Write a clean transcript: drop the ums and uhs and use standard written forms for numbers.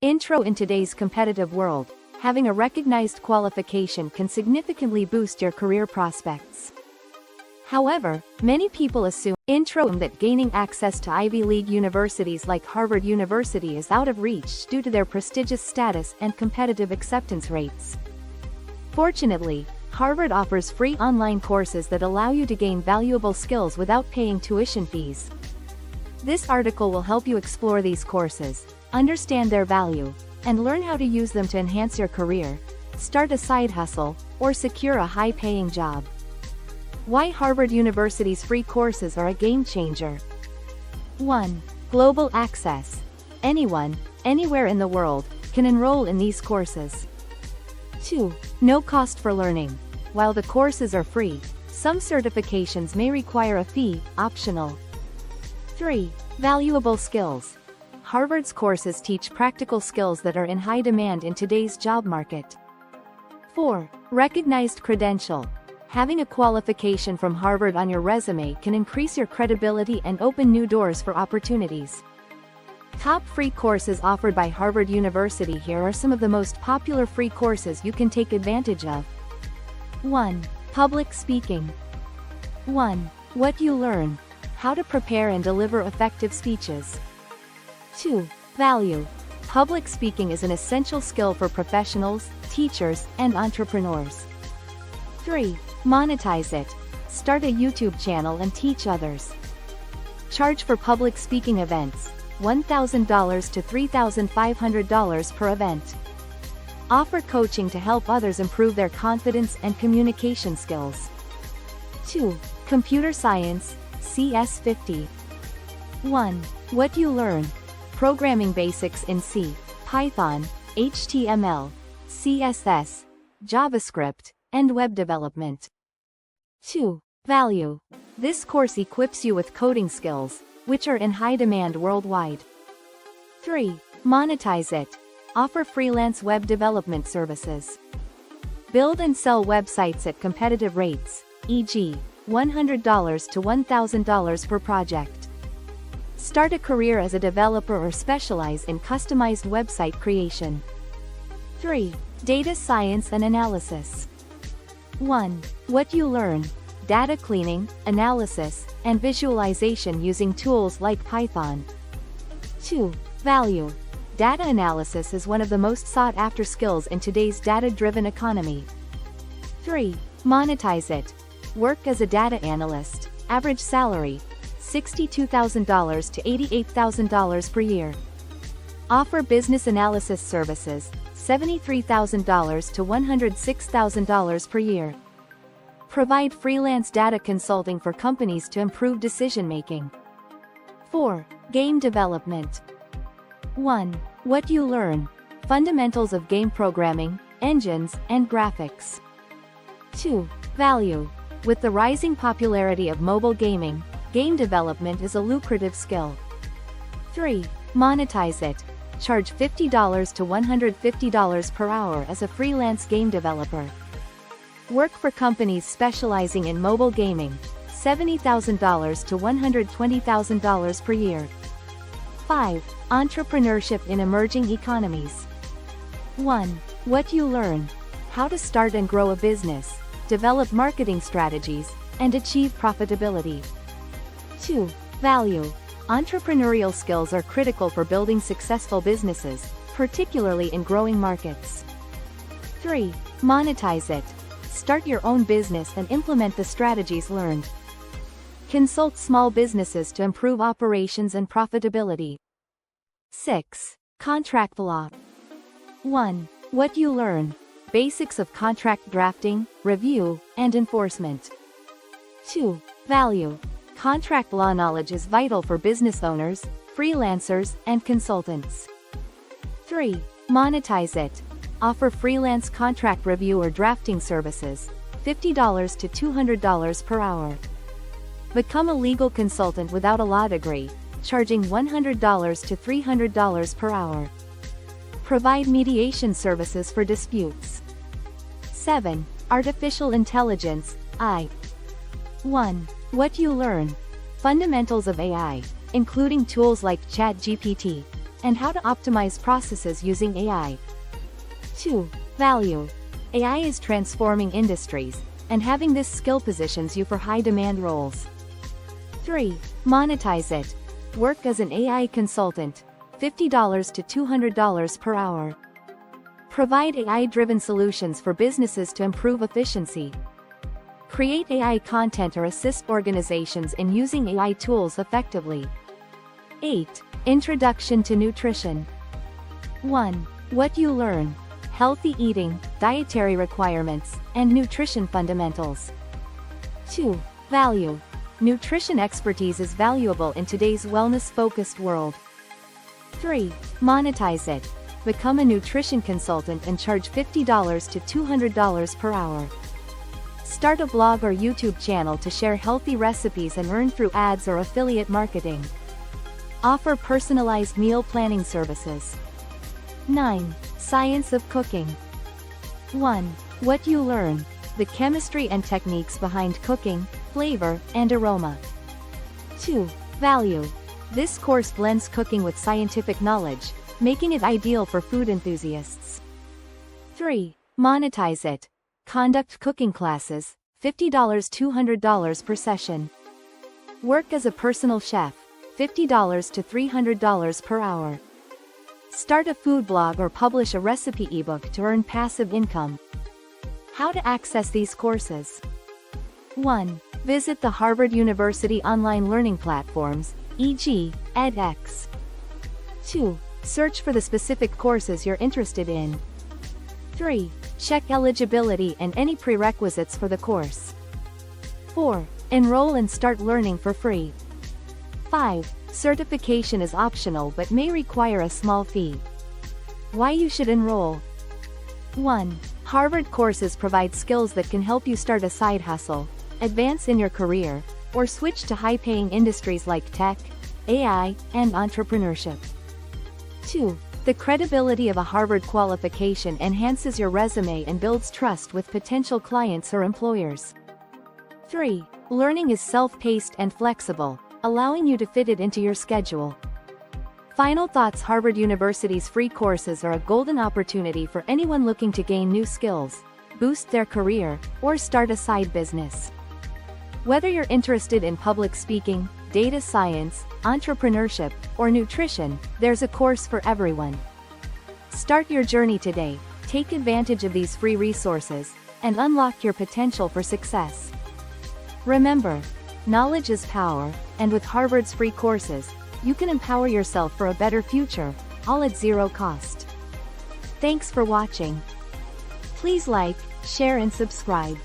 Intro. In today's competitive world, having a recognized qualification can significantly boost your career prospects. However, many people assume that gaining access to Ivy League universities like Harvard University is out of reach due to their prestigious status and competitive acceptance rates. Fortunately, Harvard offers free online courses that allow you to gain valuable skills without paying tuition fees. This article will help you explore these courses, understand their value, and learn how to use them to enhance your career, start a side hustle, or secure a high-paying job. Why Harvard University's free courses are a game changer. 1. Global access. Anyone, anywhere in the world, can enroll in these courses. 2. No cost for learning. While the courses are free, some certifications may require a fee, optional. 3. Valuable skills. Harvard's courses teach practical skills that are in high demand in today's job market. 4. Recognized credential. Having a qualification from Harvard on your resume can increase your credibility and open new doors for opportunities. Top free courses offered by Harvard University. Here are some of the most popular free courses you can take advantage of. 1. Public speaking. 1. What you learn. How to prepare and deliver effective speeches. 2. Value. Public speaking is an essential skill for professionals, teachers, and entrepreneurs. 3. Monetize it. Start a YouTube channel and teach others. Charge for public speaking events, $1,000 to $3,500 per event. Offer coaching to help others improve their confidence and communication skills. 2. Computer science, CS50. 1. What you learn. Programming basics in C, Python, HTML, CSS, JavaScript, and web development. 2. Value. This course equips you with coding skills, which are in high demand worldwide. 3. Monetize it. Offer freelance web development services. Build and sell websites at competitive rates, e.g., $100 to $1,000 per project. Start a career as a developer or specialize in customized website creation. 3. Data science and analysis. 1. What you learn. Data cleaning, analysis, and visualization using tools like Python. 2. Value. Data analysis is one of the most sought-after skills in today's data-driven economy. 3. Monetize it. Work as a data analyst. Average salary, $62,000 to $88,000 per year. Offer business analysis services, $73,000 to $106,000 per year. Provide freelance data consulting for companies to improve decision-making. 4. Game development. 1. What you learn. Fundamentals of game programming, engines, and graphics. 2. Value. With the rising popularity of mobile gaming, game development is a lucrative skill. 3. Monetize it. Charge $50 to $150 per hour as a freelance game developer. Work for companies specializing in mobile gaming, $70,000 to $120,000 per year. 5. Entrepreneurship in emerging economies. 1. What you learn. How to start and grow a business, develop marketing strategies, and achieve profitability. 2. Value. Entrepreneurial skills are critical for building successful businesses, particularly in growing markets. 3. Monetize it. Start your own business and implement the strategies learned. Consult small businesses to improve operations and profitability. 6. Contract law. 1. What you learn. Basics of contract drafting, review, and enforcement. 2. Value. Contract law knowledge is vital for business owners, freelancers, and consultants. 3. Monetize it. Offer freelance contract review or drafting services, $50 to $200 per hour. Become a legal consultant without a law degree, charging $100 to $300 per hour. Provide mediation services for disputes. 7. Artificial intelligence, AI. 1. What you learn. Fundamentals of AI, including tools like ChatGPT, and how to optimize processes using AI. 2. Value. AI is transforming industries, and having this skill positions you for high-demand roles. 3. Monetize it. Work as an AI consultant, $50 to $200 per hour. Provide AI-driven solutions for businesses to improve efficiency. Create AI content or assist organizations in using AI tools effectively. 8. Introduction to nutrition. 1. What you learn: healthy eating, dietary requirements, and nutrition fundamentals. 2. Value. Nutrition expertise is valuable in today's wellness-focused world. 3. Monetize it. Become a nutrition consultant and charge $50 to $200 per hour. Start a blog or YouTube channel to share healthy recipes and earn through ads or affiliate marketing. Offer personalized meal planning services. 9. Science of cooking. 1. What you learn: the chemistry and techniques behind cooking, flavor, and aroma. 2. Value. This course blends cooking with scientific knowledge, making it ideal for food enthusiasts. 3. Monetize it. Conduct cooking classes, $50 $200 per session. Work as a personal chef, $50 to $300 per hour. Start a food blog or publish a recipe ebook to earn passive income. How to access these courses. 1. Visit the Harvard University online learning platforms, e.g., edX. 2. Search for the specific courses you're interested in. 3. Check eligibility and any prerequisites for the course. 4. Enroll and start learning for free. 5. Certification is optional but may require a small fee. Why you should enroll. 1. Harvard courses provide skills that can help you start a side hustle, advance in your career, or switch to high-paying industries like tech, AI, and entrepreneurship. 2. The credibility of a Harvard qualification enhances your resume and builds trust with potential clients or employers. 3. Learning is self-paced and flexible, allowing you to fit it into your schedule. Final thoughts: Harvard University's free courses are a golden opportunity for anyone looking to gain new skills, boost their career, or start a side business. Whether you're interested in public speaking, data science, entrepreneurship, or nutrition, there's a course for everyone. Start your journey today, take advantage of these free resources, and unlock your potential for success. Remember, knowledge is power, and with Harvard's free courses, you can empower yourself for a better future, all at zero cost. Thanks for watching. Please like, share and subscribe.